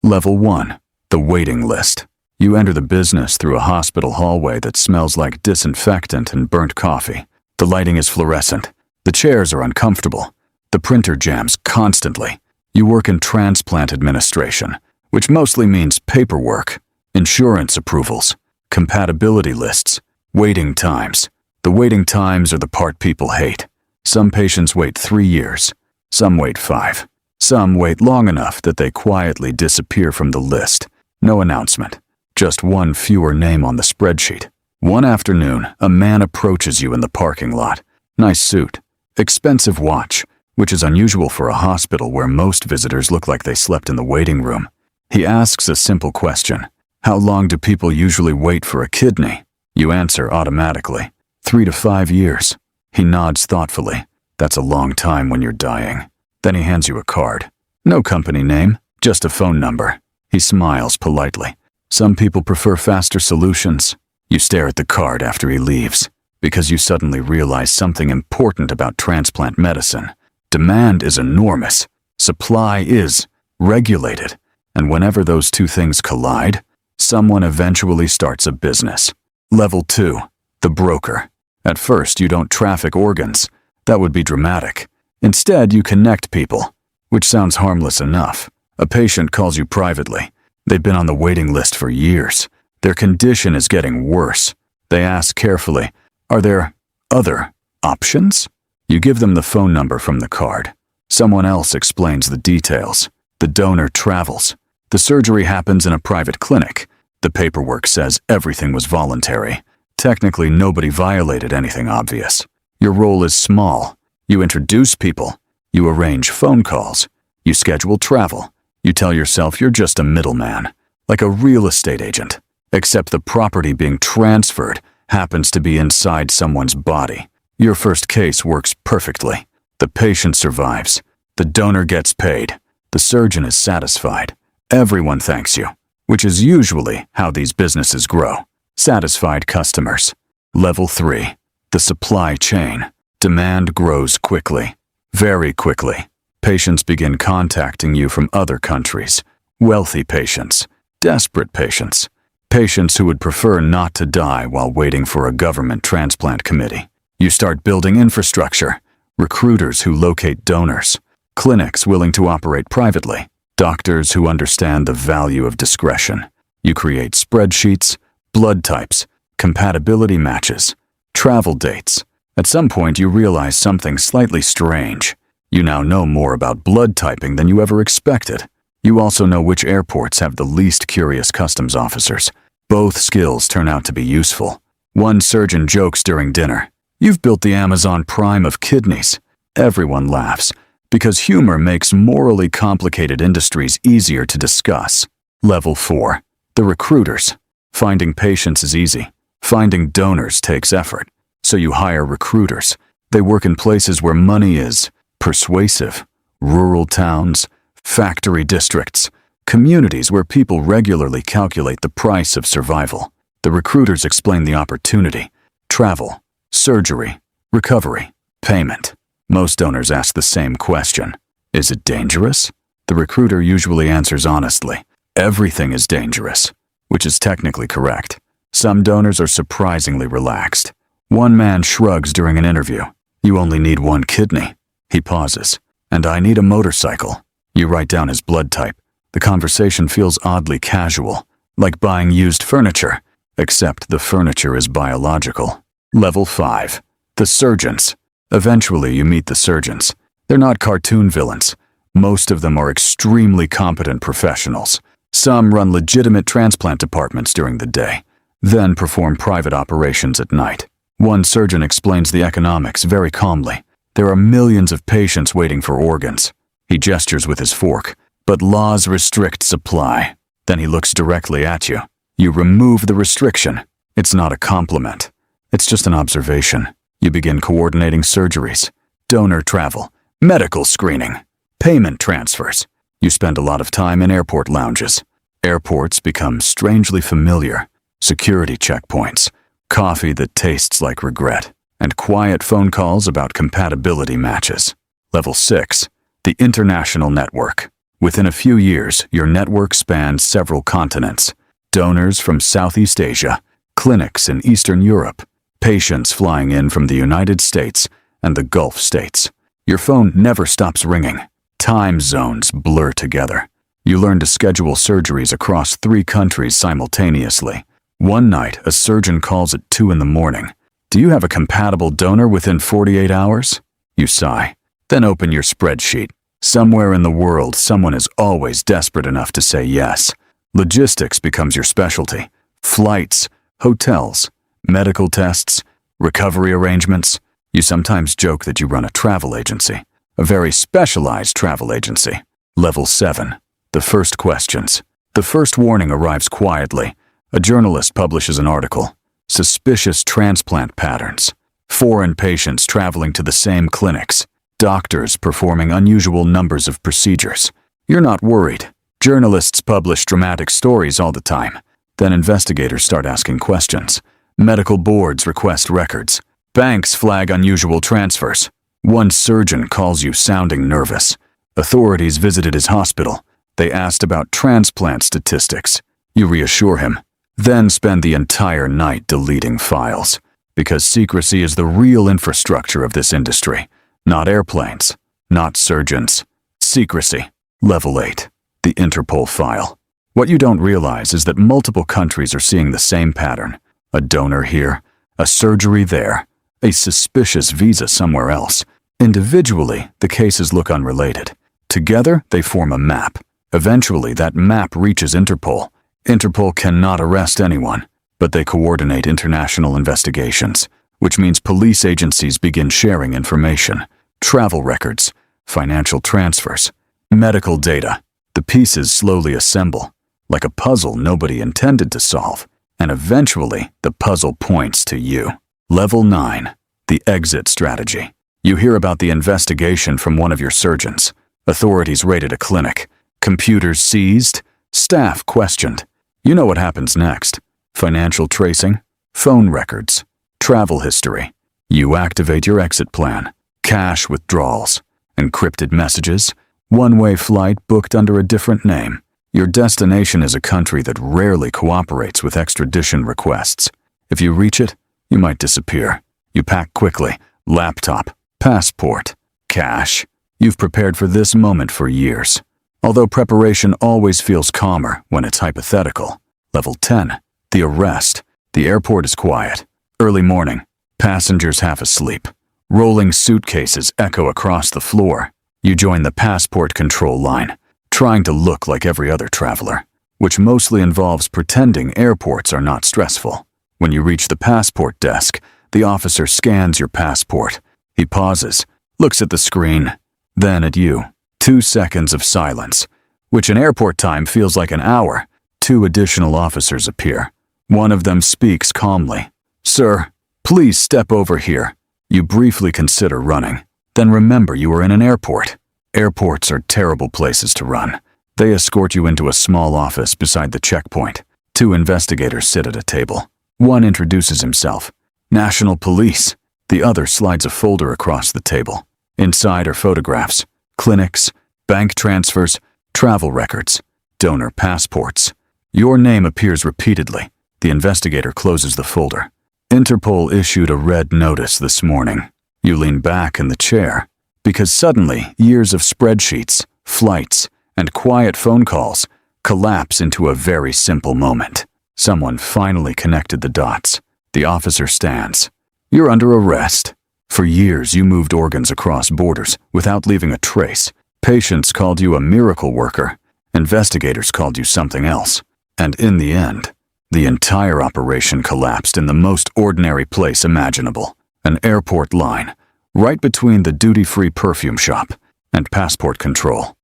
Level 1. The waiting list. You enter the business through a hospital hallway that smells like disinfectant and burnt coffee. The lighting is fluorescent. The chairs are uncomfortable. The printer jams constantly. You work in transplant administration, which mostly means paperwork, insurance approvals, compatibility lists, waiting times. The waiting times are the part people hate. Some patients wait 3 years. Some wait 5. Some wait long enough that they quietly disappear from the list. No announcement. Just one fewer name on the spreadsheet. One afternoon, a man approaches you in the parking lot. Nice suit. Expensive watch, which is unusual for a hospital where most visitors look like they slept in the waiting room. He asks a simple question. How long do people usually wait for a kidney? You answer automatically. 3 to 5 years. He nods thoughtfully. That's a long time when you're dying. Then he hands you a card. No company name, just a phone number. He smiles politely. Some people prefer faster solutions. You stare at the card after he leaves, because you suddenly realize something important about transplant medicine. Demand is enormous. Supply is regulated. And whenever those two things collide, someone eventually starts a business. Level 2. The broker. At first, you don't traffic organs. That would be dramatic. Instead, you connect people, which sounds harmless enough. A patient calls you privately. They've been on the waiting list for years. Their condition is getting worse. They ask carefully, are there other options? You give them the phone number from the card. Someone else explains the details. The donor travels. The surgery happens in a private clinic. The paperwork says everything was voluntary. Technically, nobody violated anything obvious. Your role is small. You introduce people. You arrange phone calls. You schedule travel. You tell yourself you're just a middleman, like a real estate agent, except the property being transferred happens to be inside someone's body. Your first case works perfectly. The patient survives. The donor gets paid. The surgeon is satisfied. Everyone thanks you, which is usually how these businesses grow. Satisfied customers. Level 3. The supply chain. Demand grows quickly, very quickly. Patients begin contacting you from other countries. Wealthy patients, desperate patients, patients who would prefer not to die while waiting for a government transplant committee. You start building infrastructure, recruiters who locate donors, clinics willing to operate privately, doctors who understand the value of discretion. You create spreadsheets, blood types, compatibility matches, travel dates. At some point, you realize something slightly strange. You now know more about blood typing than you ever expected. You also know which airports have the least curious customs officers. Both skills turn out to be useful. One surgeon jokes during dinner, "You've built the Amazon Prime of kidneys." Everyone laughs, because humor makes morally complicated industries easier to discuss. Level 4. The recruiters. Finding patients is easy. Finding donors takes effort. So you hire recruiters. They work in places where money is persuasive. Rural towns, factory districts, communities where people regularly calculate the price of survival. The recruiters explain the opportunity, travel, surgery, recovery, payment. Most donors ask the same question. Is it dangerous? The recruiter usually answers honestly. Everything is dangerous, which is technically correct. Some donors are surprisingly relaxed. One man shrugs during an interview. You only need one kidney. He pauses. And I need a motorcycle. You write down his blood type. The conversation feels oddly casual, like buying used furniture, except the furniture is biological. Level 5. The surgeons. Eventually, you meet the surgeons. They're not cartoon villains. Most of them are extremely competent professionals. Some run legitimate transplant departments during the day, then perform private operations at night. One surgeon explains the economics very calmly. There are millions of patients waiting for organs. He gestures with his fork, but laws restrict supply. Then he looks directly at you. You remove the restriction. It's not a compliment. It's just an observation. You begin coordinating surgeries, donor travel, medical screening, payment transfers. You spend a lot of time in airport lounges. Airports become strangely familiar. Security checkpoints, coffee that tastes like regret, and quiet phone calls about compatibility matches. Level 6. The international network. Within a few years, your network spanned several continents. Donors from Southeast Asia, clinics in Eastern Europe, patients flying in from the United States and the Gulf states. Your phone never stops ringing. Time zones blur together. You learn to schedule surgeries across 3 countries simultaneously. One night, a surgeon calls at 2 in the morning. Do you have a compatible donor within 48 hours? You sigh. Then open your spreadsheet. Somewhere in the world, someone is always desperate enough to say yes. Logistics becomes your specialty. Flights, hotels, medical tests, recovery arrangements. You sometimes joke that you run a travel agency, a very specialized travel agency. Level 7. The first questions. The first warning arrives quietly. A journalist publishes an article. Suspicious transplant patterns. Foreign patients traveling to the same clinics. Doctors performing unusual numbers of procedures. You're not worried. Journalists publish dramatic stories all the time. Then investigators start asking questions. Medical boards request records. Banks flag unusual transfers. One surgeon calls you sounding nervous. Authorities visited his hospital. They asked about transplant statistics. You reassure him. Then spend the entire night deleting files. Because secrecy is the real infrastructure of this industry. Not airplanes. Not surgeons. Secrecy. Level 8. The Interpol file. What you don't realize is that multiple countries are seeing the same pattern. A donor here, a surgery there, a suspicious visa somewhere else. Individually, the cases look unrelated. Together, they form a map. Eventually, that map reaches Interpol. Interpol cannot arrest anyone, but they coordinate international investigations, which means police agencies begin sharing information, travel records, financial transfers, medical data. The pieces slowly assemble, like a puzzle nobody intended to solve, and eventually the puzzle points to you. Level 9. The exit strategy. You hear about the investigation from one of your surgeons. Authorities raided a clinic. Computers seized. Staff questioned. You know what happens next. Financial tracing, phone records, travel history. You activate your exit plan. Cash withdrawals, encrypted messages, one-way flight booked under a different name. Your destination is a country that rarely cooperates with extradition requests. If you reach it, you might disappear. You pack quickly. Laptop, passport, cash. You've prepared for this moment for years. Although preparation always feels calmer when it's hypothetical. Level 10. The arrest. The airport is quiet. Early morning. Passengers half asleep. Rolling suitcases echo across the floor. You join the passport control line, trying to look like every other traveler, which mostly involves pretending airports are not stressful. When you reach the passport desk, the officer scans your passport. He pauses, looks at the screen, then at you. 2 seconds of silence, which in airport time feels like an hour. 2 additional officers appear. One of them speaks calmly. "Sir, please step over here." You briefly consider running. Then remember you are in an airport. Airports are terrible places to run. They escort you into a small office beside the checkpoint. 2 investigators sit at a table. One introduces himself. "National Police." The other slides a folder across the table. Inside are photographs, clinics, bank transfers, travel records, donor passports. Your name appears repeatedly. The investigator closes the folder. Interpol issued a red notice this morning. You lean back in the chair, because suddenly years of spreadsheets, flights, and quiet phone calls collapse into a very simple moment. Someone finally connected the dots. The officer stands. You're under arrest. For years, you moved organs across borders without leaving a trace. Patients called you a miracle worker. Investigators called you something else. And in the end, the entire operation collapsed in the most ordinary place imaginable. An airport line, right between the duty-free perfume shop and passport control.